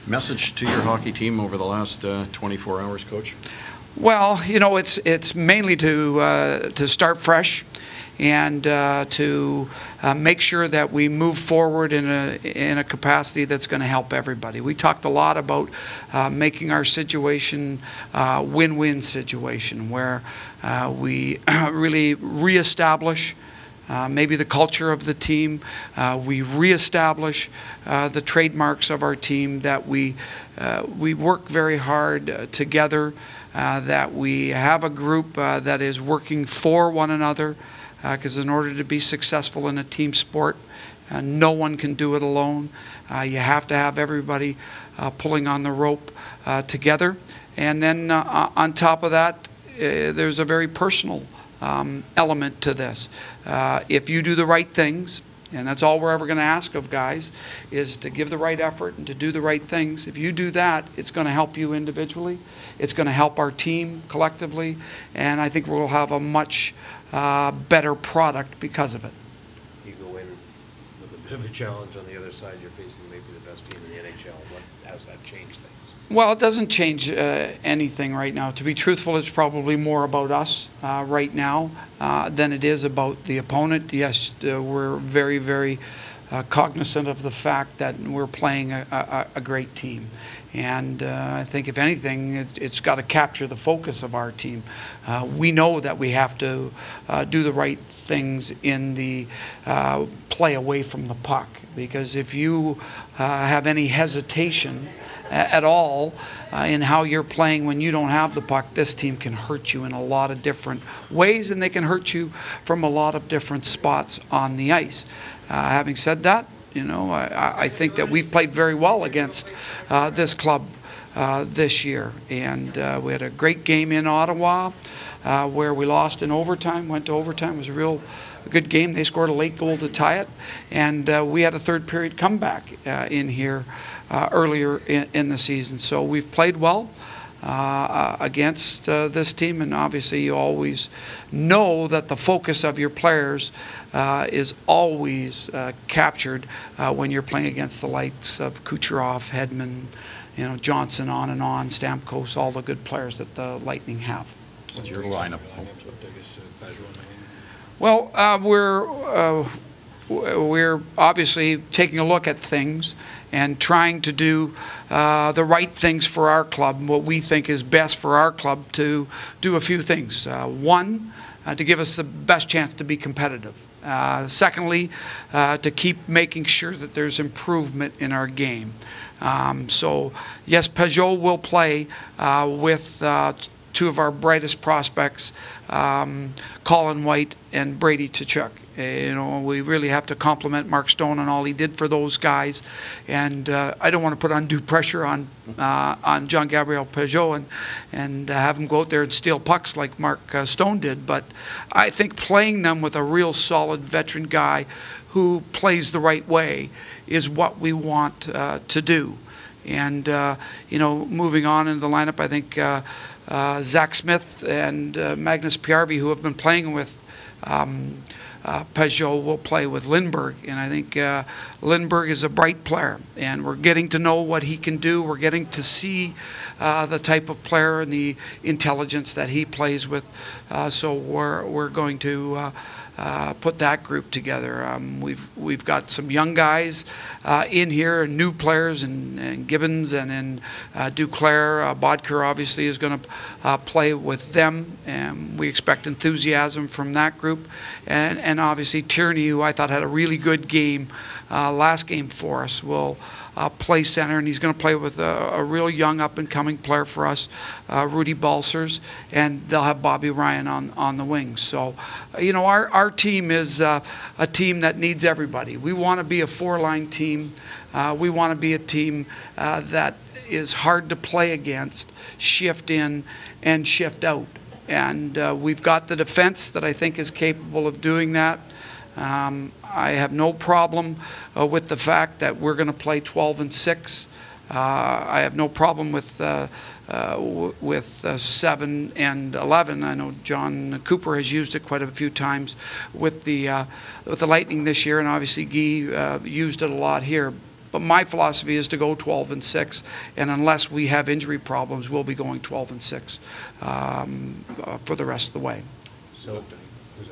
Message to your hockey team over the last 24 hours, Coach? Well, you know, it's mainly to start fresh and to make sure that we move forward in a capacity that's going to help everybody. We talked a lot about making our situation a win-win situation where we really reestablish maybe the culture of the team. We reestablish the trademarks of our team, that we work very hard together, that we have a group that is working for one another, because in order to be successful in a team sport, no one can do it alone. You have to have everybody pulling on the rope together. And then on top of that, there's a very personal element to this. If you do the right things, and that's all we're ever going to ask of guys, is to give the right effort and to do the right things. If you do that, it's going to help you individually. It's going to help our team collectively. And I think we'll have a much better product because of it. You go in with a bit of a challenge on the other side. You're facing maybe the best team in the NHL. How does that change things? Well, it doesn't change anything right now. To be truthful, it's probably more about us right now than it is about the opponent. Yes, we're very, very cognizant of the fact that we're playing a great team. And I think, if anything, it's got to capture the focus of our team. We know that we have to do the right things in the play away from the puck, because if you have any hesitation at all in how you're playing when you don't have the puck, this team can hurt you in a lot of different ways, and they can hurt you from a lot of different spots on the ice. Having said that, you know, I think that we've played very well against this club this year, and we had a great game in Ottawa where we lost in overtime, went to overtime. It was a good game. They scored a late goal to tie it, and we had a third period comeback in here earlier in the season. So we've played well against this team, and obviously you always know that the focus of your players is always captured when you're playing against the likes of Kucherov, Hedman, you know, Johnson, on and on, Stamkos, all the good players that the Lightning have. What's your lineup? Well, we're obviously taking a look at things and trying to do the right things for our club, what we think is best for our club to do a few things. One, to give us the best chance to be competitive. Secondly, to keep making sure that there's improvement in our game. So, yes, Peugeot will play with two of our brightest prospects, Colin White and Brady Tkachuk. You know, we really have to compliment Mark Stone on all he did for those guys, and I don't want to put undue pressure on Jean-Gabriel Peugeot and have him go out there and steal pucks like Mark Stone did. But I think playing them with a real solid veteran guy who plays the right way is what we want to do. And you know, moving on into the lineup, I think Zach Smith and Magnus Piarvi, who have been playing with Peugeot, will play with Lindbergh, and I think Lindbergh is a bright player, and we're getting to know what he can do. We're getting to see the type of player and the intelligence that he plays with. So we're going to put that group together. We've got some young guys in here, and new players, and Gibbons and Duclair. Bodker obviously is going to play with them, and we expect enthusiasm from that group. And obviously Tierney, who I thought had a really good game last game for us, will play center, and he's going to play with a real young up-and-coming player for us, Rudy Balsers, and they'll have Bobby Ryan on the wings. So, you know, our team is a team that needs everybody. We want to be a four-line team. We want to be a team that is hard to play against, shift in and shift out. And we've got the defense that I think is capable of doing that. I have no problem with the fact that we're going to play 12 and 6. I have no problem with 7 and 11. I know John Cooper has used it quite a few times with the Lightning this year, and obviously Guy used it a lot here. But my philosophy is to go 12-6, and unless we have injury problems, we'll be going 12-6 for the rest of the way. So, who's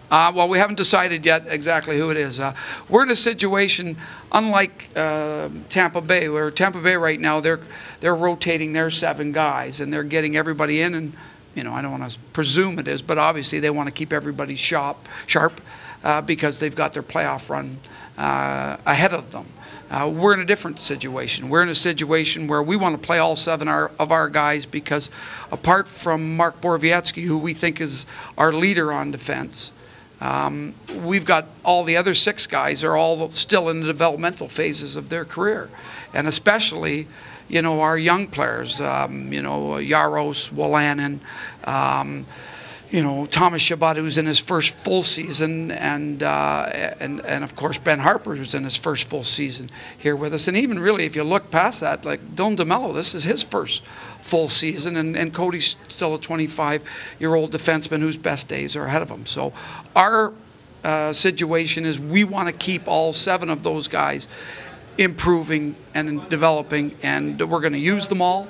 out? Well, we haven't decided yet exactly who it is. We're in a situation unlike Tampa Bay, where Tampa Bay right now they're rotating their 7 guys and they're getting everybody in. And I don't want to presume it is, but obviously they want to keep everybody sharp because they've got their playoff run ahead of them. We're in a different situation. We're in a situation where we want to play all 7 of our guys because apart from Mark Borowiecki, who we think is our leader on defense, we've got all the other 6 guys are all still in the developmental phases of their career. And especially, our young players, Jaros, Wolanin, Thomas Chabot, who's in his first full season, and of course Ben Harper, who's in his first full season here with us. And even really, if you look past that, like Dylan DeMello, this is his first full season, and Cody's still a 25-year-old defenseman whose best days are ahead of him. So our situation is we want to keep all 7 of those guys improving and developing, and we're going to use them all.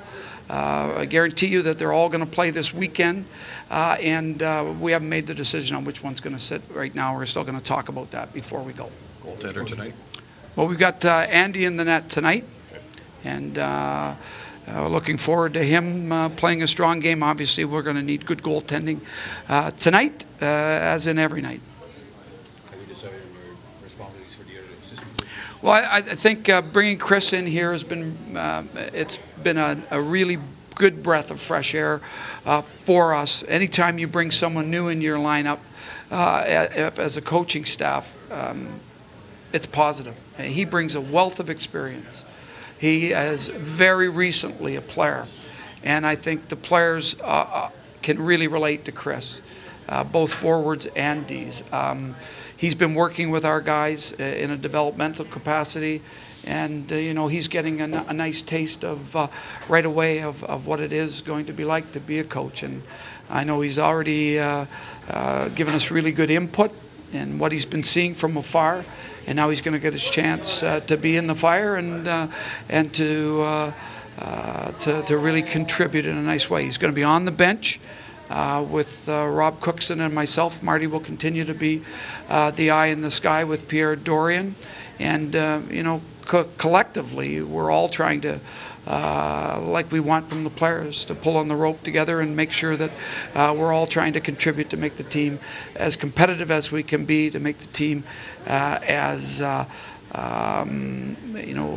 I guarantee you that they're all going to play this weekend, and we haven't made the decision on which one's going to sit right now. We're still going to talk about that before we go. Goaltender tonight? Well, we've got Andy in the net tonight, and looking forward to him playing a strong game. Obviously, we're going to need good goaltending tonight, as in every night. Have you decided on your responsibilities for the other assistant? Well, I think bringing Chris in here has been it's been a really good breath of fresh air for us. Anytime you bring someone new in your lineup as a coaching staff, it's positive. He brings a wealth of experience. He is very recently a player, and I think the players can really relate to Chris, both forwards and Ds. He's been working with our guys in a developmental capacity, and he's getting a nice taste of right away of what it is going to be like to be a coach. And I know he's already given us really good input in what he's been seeing from afar, and now he's going to get his chance to be in the fire and to really contribute in a nice way. He's going to be on the bench. With Rob Cookson and myself. Marty will continue to be the eye in the sky with Pierre Dorian. And, collectively, we're all trying to, like we want from the players, to pull on the rope together and make sure that we're all trying to contribute to make the team as competitive as we can be, to make the team as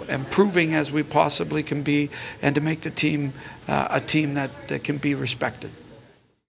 improving as we possibly can be, and to make the team a team that can be respected.